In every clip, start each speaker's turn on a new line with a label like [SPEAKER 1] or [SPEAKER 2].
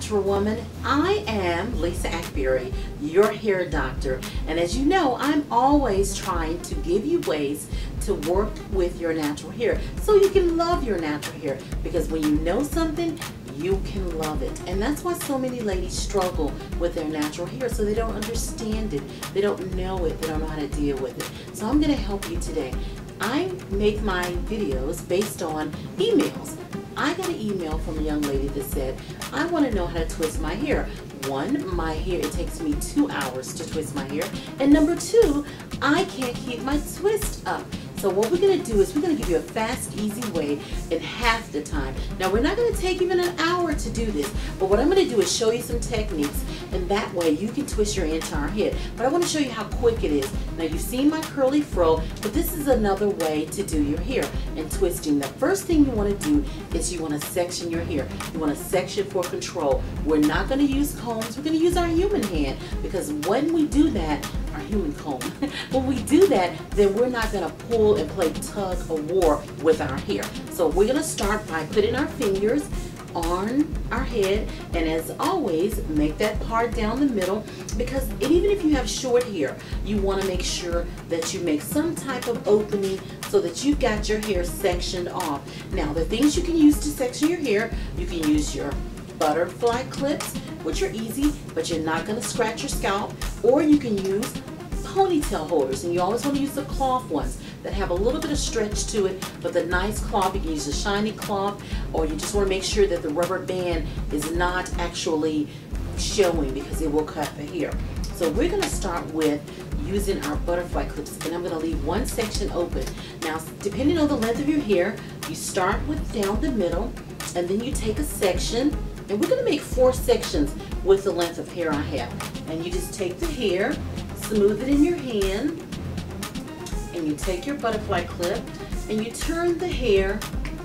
[SPEAKER 1] natural woman. I am Lisa Akbari, your hair doctor, and as you know, I'm always trying to give you ways to work with your natural hair so you can love your natural hair, because when you know something, you can love it. And that's why so many ladies struggle with their natural hair, so they don't understand it, they don't know it, they don't know how to deal with it. So I'm going to help you today. I make my videos based on emails. I got an email from a young lady that said, I want to know how to twist my hair. One, my hair, it takes me 2 hours to twist my hair. And number two, I can't keep my twist up. So what we're going to do is we're going to give you a fast, easy way in half the time. Now, we're not going to take even an hour to do this, but what I'm going to do is show you some techniques, and that way you can twist your entire head. But I want to show you how quick it is. Now, you've seen my curly fro, but this is another way to do your hair and twisting. The first thing you want to do is you want to section your hair. You want to section for control. We're not going to use combs. We're going to use our human hand, because when we do that, our human comb, when we do that, then we're not going to pull and play tug of war with our hair. So we're going to start by putting our fingers on our head, and as always, make that part down the middle, because even if you have short hair, you want to make sure that you make some type of opening so that you've got your hair sectioned off. Now, the things you can use to section your hair, you can use your butterfly clips, which are easy, but you're not going to scratch your scalp, or you can use ponytail holders, and you always want to use the cloth ones that have a little bit of stretch to it, but the nice cloth. You can use a shiny cloth, or you just want to make sure that the rubber band is not actually showing, because it will cut the hair. So we're going to start with using our butterfly clips, and I'm going to leave one section open. Now, depending on the length of your hair, you start with down the middle, and then you take a section, and we're going to make 4 sections with the length of hair I have. And you just take the hair, smooth it in your hand, and you take your butterfly clip, and you turn the hair,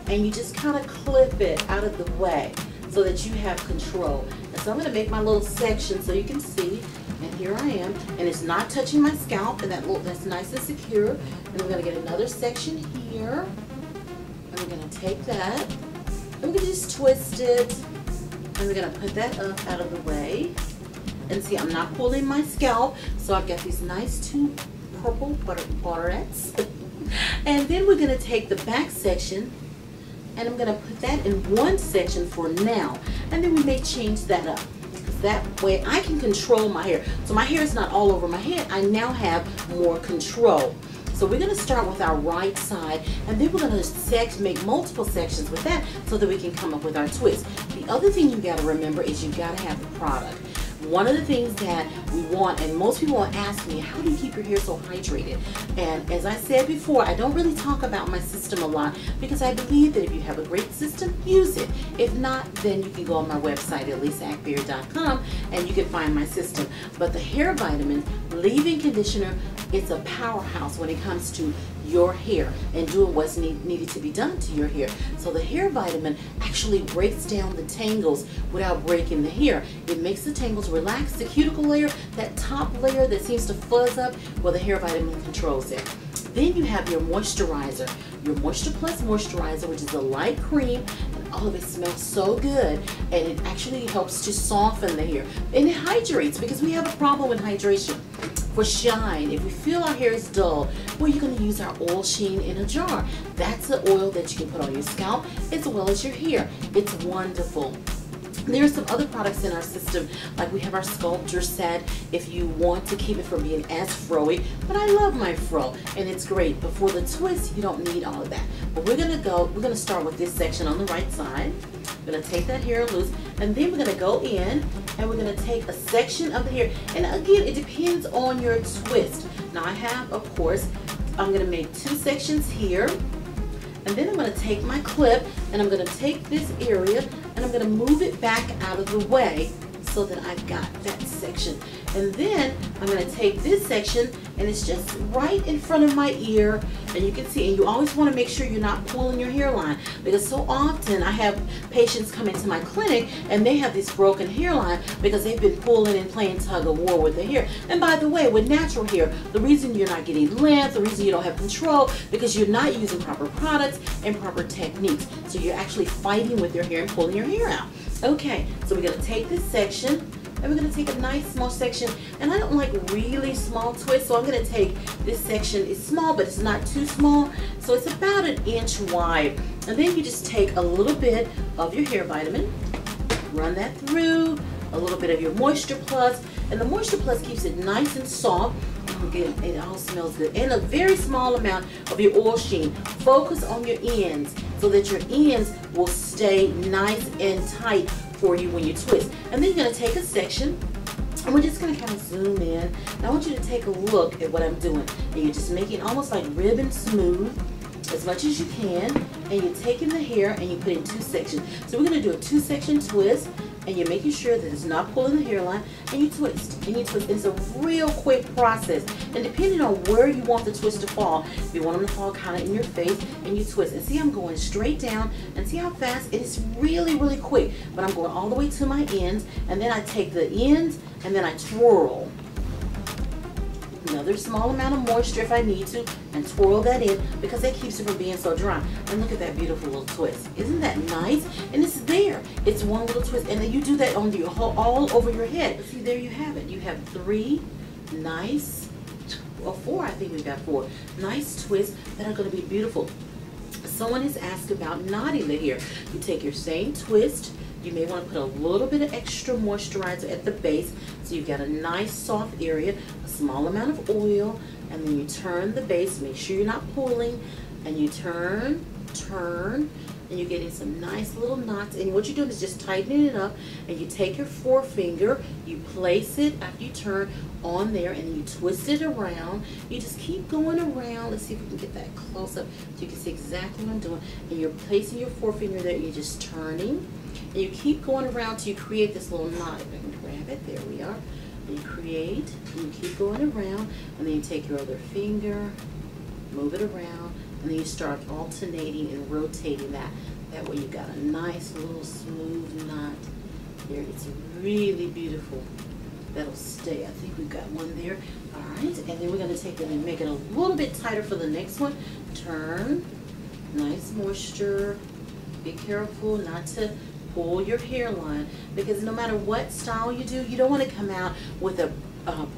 [SPEAKER 1] and you just kind of clip it out of the way so that you have control. And so I'm going to make my little section so you can see, and here I am, and it's not touching my scalp, and that's nice and secure. And we're going to get another section here, and we're going to take that, and we're going to just twist it, and we're going to put that up out of the way. And see, I'm not pulling my scalp, so I've got these nice 2 purple butterets. And then we're going to take the back section, and I'm going to put that in one section for now. And then we may change that up, because that way I can control my hair. So my hair is not all over my head. I now have more control. So we're going to start with our right side, and then we're going to make multiple sections with that so that we can come up with our twist. The other thing you got to remember is you got to have the product. One of the things that we want, and most people will ask me, how do you keep your hair so hydrated? And as I said before, I don't really talk about my system a lot, because I believe that if you have a great system, use it. If not, then you can go on my website at lisaakbari.com and you can find my system. But the hair vitamin leave-in conditioner, it's a powerhouse when it comes to your hair and doing what's needed to be done to your hair. So the hair vitamin actually breaks down the tangles without breaking the hair. It makes the tangles relax. The cuticle layer, that top layer that seems to fuzz up, well, the hair vitamin controls it. Then you have your moisturizer, your Moisture Plus moisturizer, which is a light cream, and all of it smells so good, and it actually helps to soften the hair, and it hydrates, because we have a problem with hydration. For shine, if we feel our hair is dull, well, you're going to use our oil sheen in a jar. That's the oil that you can put on your scalp as well as your hair. It's wonderful. There are some other products in our system, like we have our sculpture set if you want to keep it from being as froey, but I love my fro and it's great. But for the twist, you don't need all of that. But we're gonna start with this section on the right side. We're gonna take that hair loose, and then we're gonna go in and we're gonna take a section of the hair. And again, it depends on your twist. Now I have, of course, I'm gonna make 2 sections here. And then I'm going to take my clip, and I'm going to take this area, and I'm going to move it back out of the way so that I've got that section. And then I'm going to take this section, and it's just right in front of my ear, and you can see, and you always want to make sure you're not pulling your hairline, because so often I have patients come into my clinic and they have this broken hairline because they've been pulling and playing tug of war with the hair. And by the way, with natural hair, the reason you're not getting length, the reason you don't have control, because you're not using proper products and proper techniques. So you're actually fighting with your hair and pulling your hair out. Okay, so we're going to take this section, and we're going to take a nice small section, and I don't like really small twists, so I'm going to take this section. It's small, but it's not too small, so it's about 1 inch wide. And then you just take a little bit of your hair vitamin, run that through, a little bit of your Moisture Plus, and the Moisture Plus keeps it nice and soft. It all smells good. And a very small amount of your oil sheen. Focus on your ends so that your ends will stay nice and tight for you when you twist. And then you're going to take a section, and we're just going to kind of zoom in. And I want you to take a look at what I'm doing. And you're just making almost like ribbon smooth as much as you can. And you're taking the hair and you put it in 2 sections. So we're going to do a 2-section twist. And you're making sure that it's not pulling the hairline, and you twist, and you twist. It's a real quick process, and depending on where you want the twist to fall, if you want them to fall kind of in your face, and you twist. And see, I'm going straight down, and see how fast it is. Really, really quick, but I'm going all the way to my ends, and then I take the ends, and then I twirl. Another small amount of moisture if I need to, and twirl that in, because that keeps it from being so dry. And look at that beautiful little twist. Isn't that nice? And it's there. It's one little twist, and then you do that on your whole, all over your head. See, there you have it. You have 3 nice, or 4, I think we've got 4 nice twists that are going to be beautiful. Someone has asked about knotting the hair. You take your same twist. You may want to put a little bit of extra moisturizer at the base, so you've got a nice soft area, a small amount of oil, and then you turn the base. Make sure you're not pulling, and you turn, and you're getting some nice little knots. And what you're doing is just tightening it up, and you take your forefinger, you place it after you turn on there, and you twist it around. You just keep going around. Let's see if we can get that close up so you can see exactly what I'm doing. And you're placing your forefinger there, and you're just turning. And you keep going around till you create this little knot. If I can grab it, there we are. And you create, and you keep going around, and then you take your other finger, move it around, and then you start alternating and rotating that. That way you got a nice little smooth knot there. It's really beautiful. That'll stay. I think we've got one there. All right, and then we're going to take it and make it a little bit tighter for the next one. Turn, nice moisture. Be careful not to pull your hairline, because no matter what style you do, you don't want to come out with a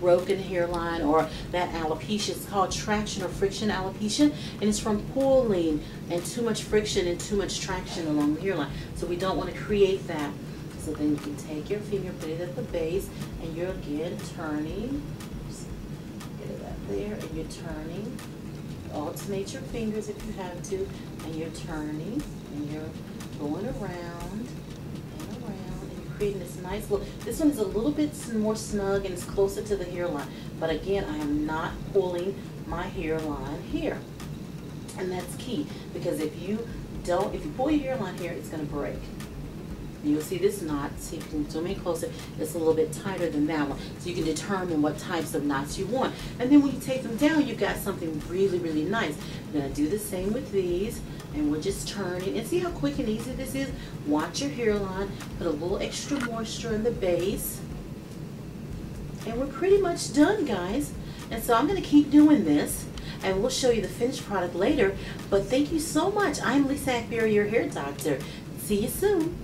[SPEAKER 1] broken hairline or that alopecia. It's called traction or friction alopecia, and it's from pulling and too much friction and too much traction along the hairline. So we don't want to create that. So then you can take your finger, put it at the base, and you're again turning. Just get it up there, and you're turning. Alternate your fingers if you have to, and you're turning, and you're going around and around, and you're creating this nice little, this one is a little bit more snug and it's closer to the hairline, but again, I am not pulling my hairline here. And that's key, because if you pull your hairline here, it's going to break. You'll see this knot, see if you can zoom in closer, it's a little bit tighter than that one. So you can determine what types of knots you want. And then when you take them down, you've got something really, really nice. I'm going to do the same with these, and we're just turning. And see how quick and easy this is? Watch your hairline, put a little extra moisture in the base. And we're pretty much done, guys. And so I'm going to keep doing this, and we'll show you the finished product later. But thank you so much. I'm Lisa Akbari, your hair doctor. See you soon.